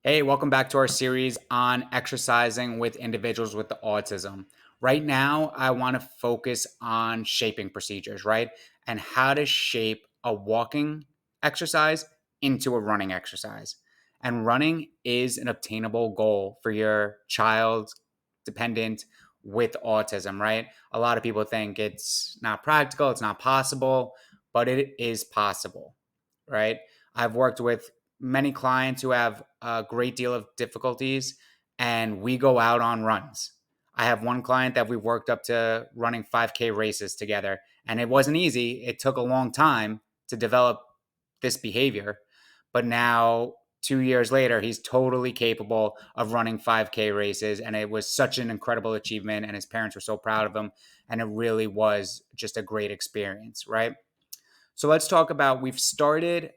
Hey, welcome back to our series on exercising with individuals with the autism. Right now, I want to focus on shaping procedures, right? And how to shape a walking exercise into a running exercise. And running is an obtainable goal for your child dependent with autism, right? A lot of people think it's not practical, it's not possible, but it is possible, right? I've worked with many clients who have a great deal of difficulties, and we go out on runs. I have one client that we worked up to running 5K races together, and it wasn't easy. It took a long time to develop this behavior, but now 2 years later, he's totally capable of running 5K races. And it was such an incredible achievement. And his parents were so proud of him. And it really was just a great experience, right? So let's talk about we've started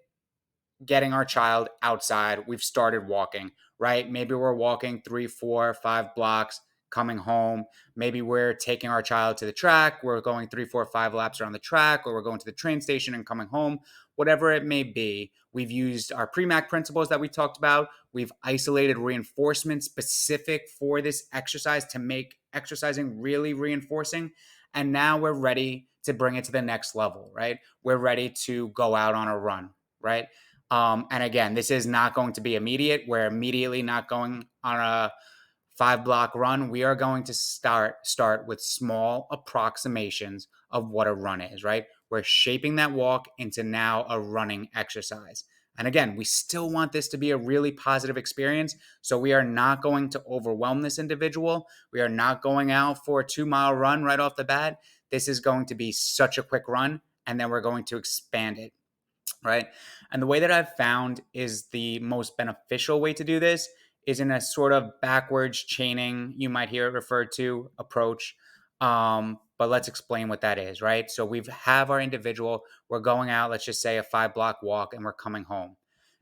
getting our child outside. We've started walking, right? Maybe we're walking 3, 4, 5 blocks, coming home. Maybe we're taking our child to the track. We're going 3, 4, 5 laps around the track, or we're going to the train station and coming home. Whatever it may be, we've used our pre-MAC principles that we talked about. We've isolated reinforcement specific for this exercise to make exercising really reinforcing. And now we're ready to bring it to the next level, right? We're ready to go out on a run, right? And again, this is not going to be immediate. We're immediately not going on a 5 block run. We are going to start with small approximations of what a run is, right? We're shaping that walk into now a running exercise. And again, we still want this to be a really positive experience. So we are not going to overwhelm this individual. We are not going out for a 2 mile run right off the bat. This is going to be such a quick run, and then we're going to expand it, right? And the way that I've found is the most beneficial way to do this is in a sort of backwards chaining, you might hear it referred to approach. But let's explain what that is, right? So we have our individual, we're going out, let's just say a 5 block walk, and we're coming home.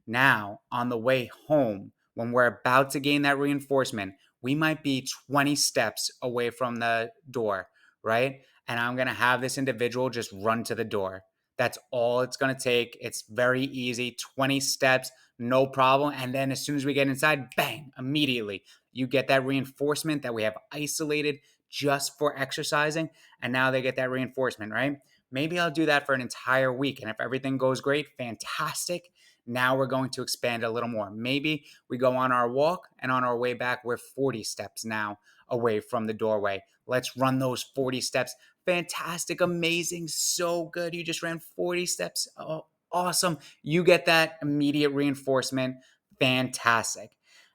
Now, on the way home, when we're about to gain that reinforcement, we might be 20 steps away from the door, right? And I'm going to have this individual just run to the door. That's all it's going to take. It's very easy, 20 steps, no problem. And then as soon as we get inside, bang, immediately you get that reinforcement that we have isolated just for exercising. And now they get that reinforcement, right? Maybe I'll do that for an entire week. And if everything goes great, fantastic. Now we're going to expand a little more. Maybe we go on our walk, and on our way back, we're 40 steps now away from the doorway. Let's run those 40 steps. Fantastic, amazing, so good. You just ran 40 steps. Oh, awesome. You get that immediate reinforcement. Fantastic.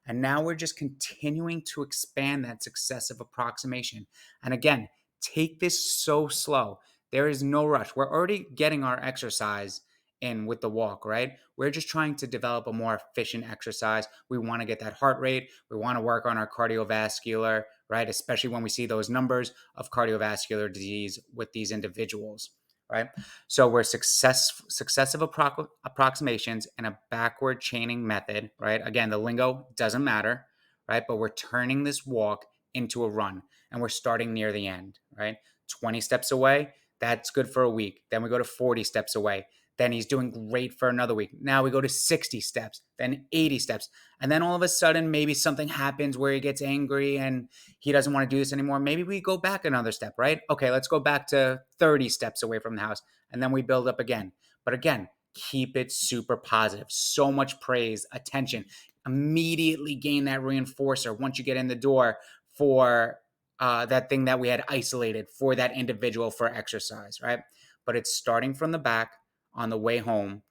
And now we're just continuing to expand that successive approximation. And again, take this so slow. There is no rush. We're already getting our exercise in with the walk, right? We're just trying to develop a more efficient exercise. We want to get that heart rate. We want to work on our cardiovascular, right? Especially when we see those numbers of cardiovascular disease with these individuals, right? So we're successive approximations and a backward chaining method, right? Again, the lingo doesn't matter, right? But we're turning this walk into a run, and we're starting near the end, right? 20 steps away, that's good for a week. Then we go to 40 steps away. Then he's doing great for another week. Now we go to 60 steps, then 80 steps. And then all of a sudden, maybe something happens where he gets angry and he doesn't want to do this anymore. Maybe we go back another step, right? Okay, let's go back to 30 steps away from the house. And then we build up again. But again, keep it super positive. So much praise, attention. Immediately gain that reinforcer once you get in the door for that thing that we had isolated for that individual for exercise, right? But it's starting from the back on the way home.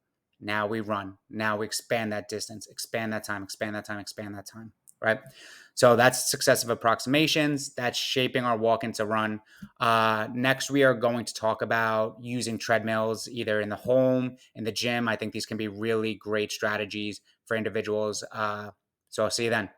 Now we run. Now we expand that distance, expand that time, expand that time, expand that time, right? So that's successive approximations. That's shaping our walk into run. Next, we are going to talk about using treadmills either in the home, in the gym. I think these can be really great strategies for individuals. So I'll see you then.